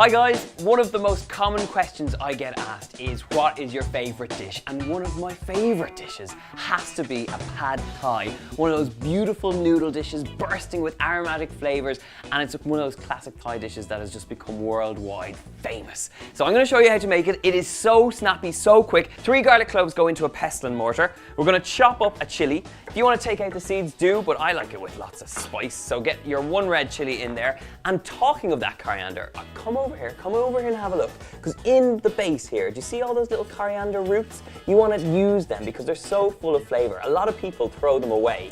Hi guys, one of the most common questions I get asked is what is your favourite dish? And one of my favourite dishes has to be a pad thai. One of those beautiful noodle dishes bursting with aromatic flavours, and it's one of those classic Thai dishes that has just become worldwide famous. So I'm going to show you how to make it. It is so snappy, so quick. 3 garlic cloves go into a pestle and mortar. We're going to chop up a chilli. If you want to take out the seeds, do, but I like it with lots of spice. So get your 1 red chilli in there. And talking of that coriander, come over here and have a look. Because in the base here, do you see all those little coriander roots? You want to use them because they're so full of flavour. A lot of people throw them away.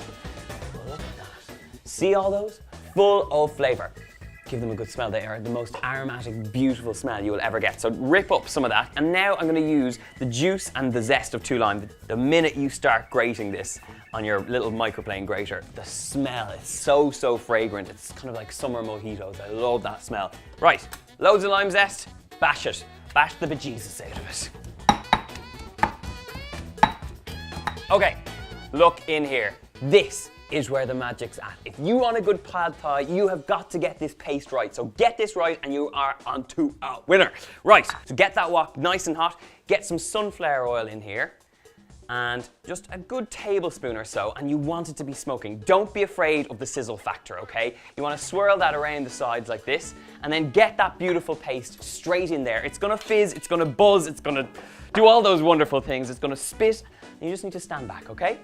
But look at that. See all those? Full of flavour. Give them a good smell. They are the most aromatic, beautiful smell you will ever get. So rip up some of that. And now I'm going to use the juice and the zest of 2 lime. The minute you start grating this on your little microplane grater, the smell is so fragrant. It's kind of like summer mojitos. I love that smell. Right, loads of lime zest. Bash it. Bash the bejesus out of it. Okay, look in here. This is where the magic's at. If you want a good pad thai, you have got to get this paste right. So get this right and you are onto a winner. Right, to get that wok nice and hot, get some sunflower oil in here and just a good tablespoon or so, and you want it to be smoking. Don't be afraid of the sizzle factor, okay? You want to swirl that around the sides like this and then get that beautiful paste straight in there. It's gonna fizz, it's gonna buzz, it's gonna do all those wonderful things. It's gonna spit, and you just need to stand back, okay?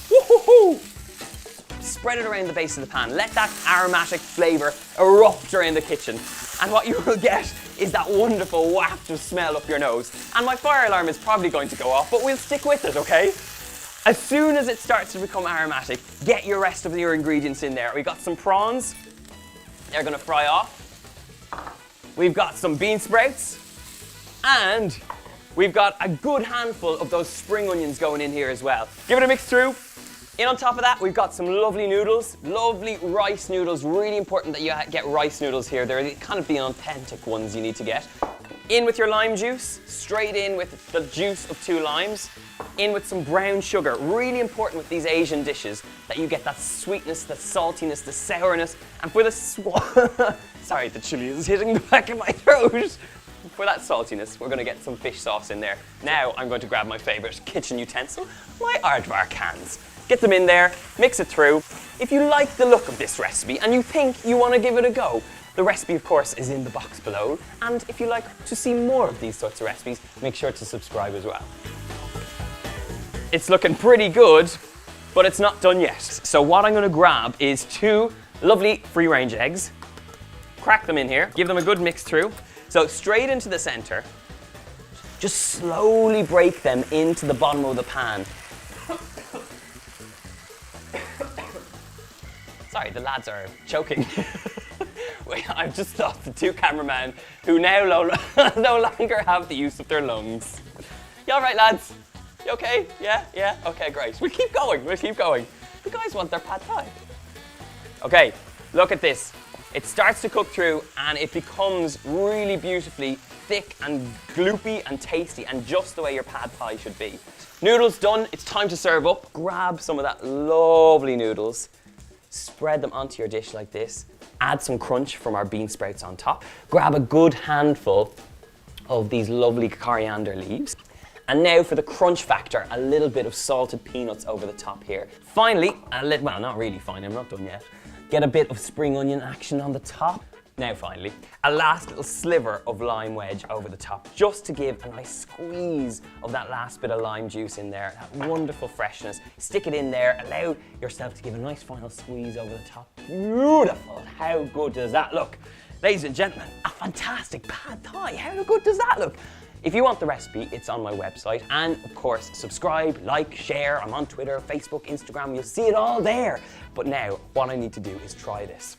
Woo-hoo-hoo! Spread it around the base of the pan. Let that aromatic flavour erupt around the kitchen. And what you will get is that wonderful waft of smell up your nose. And my fire alarm is probably going to go off, but we'll stick with it, okay? As soon as it starts to become aromatic, get your rest of your ingredients in there. We've got some prawns. They're going to fry off. We've got some bean sprouts. And we've got a good handful of those spring onions going in here as well. Give it a mix through. In on top of that, we've got some lovely noodles, lovely rice noodles. Really important that you get rice noodles here. They're kind of the authentic ones you need to get. In with your lime juice, straight in with the juice of 2 limes. In with some brown sugar. Really important with these Asian dishes that you get that sweetness, the saltiness, the sourness. And for the sorry, the chili is hitting the back of my throat. For that saltiness, we're going to get some fish sauce in there. Now I'm going to grab my favourite kitchen utensil, my aardvark cans. Get them in there, mix it through. If you like the look of this recipe and you think you want to give it a go, the recipe of course is in the box below. And if you like to see more of these sorts of recipes, make sure to subscribe as well. It's looking pretty good, but it's not done yet. So what I'm going to grab is 2 lovely free-range eggs, crack them in here, give them a good mix through. So straight into the centre, just slowly break them into the bottom of the pan. Sorry, the lads are choking. I've just lost the 2 cameramen who now no longer have the use of their lungs. You all right, lads? You okay? Yeah? Okay, great. We'll keep going. The guys want their pad thai. Okay, look at this. It starts to cook through and it becomes really beautifully thick and gloopy and tasty and just the way your pad thai should be. Noodles done. It's time to serve up. Grab some of that lovely noodles. Spread them onto your dish like this. Add some crunch from our bean sprouts on top. Grab a good handful of these lovely coriander leaves. And now for the crunch factor, a little bit of salted peanuts over the top here. Finally, well, not really finally, I'm not done yet. Get a bit of spring onion action on the top. Now finally, a last little sliver of lime wedge over the top, just to give a nice squeeze of that last bit of lime juice in there, that wonderful freshness. Stick it in there, allow yourself to give a nice final squeeze over the top. Beautiful, how good does that look? Ladies and gentlemen, a fantastic pad thai, how good does that look? If you want the recipe, it's on my website, and of course, subscribe, like, share. I'm on Twitter, Facebook, Instagram, you'll see it all there. But now, what I need to do is try this.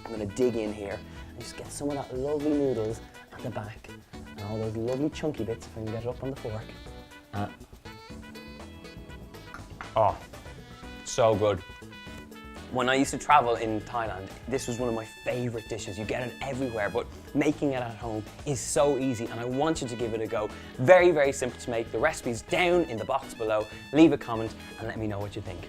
I'm gonna dig in here and just get some of that lovely noodles at the back and all those lovely chunky bits if I can get it up on the fork. Oh, so good. When I used to travel in Thailand, this was one of my favourite dishes. You get it everywhere, but making it at home is so easy and I want you to give it a go. Very, very simple to make. The recipe's down in the box below. Leave a comment and let me know what you think.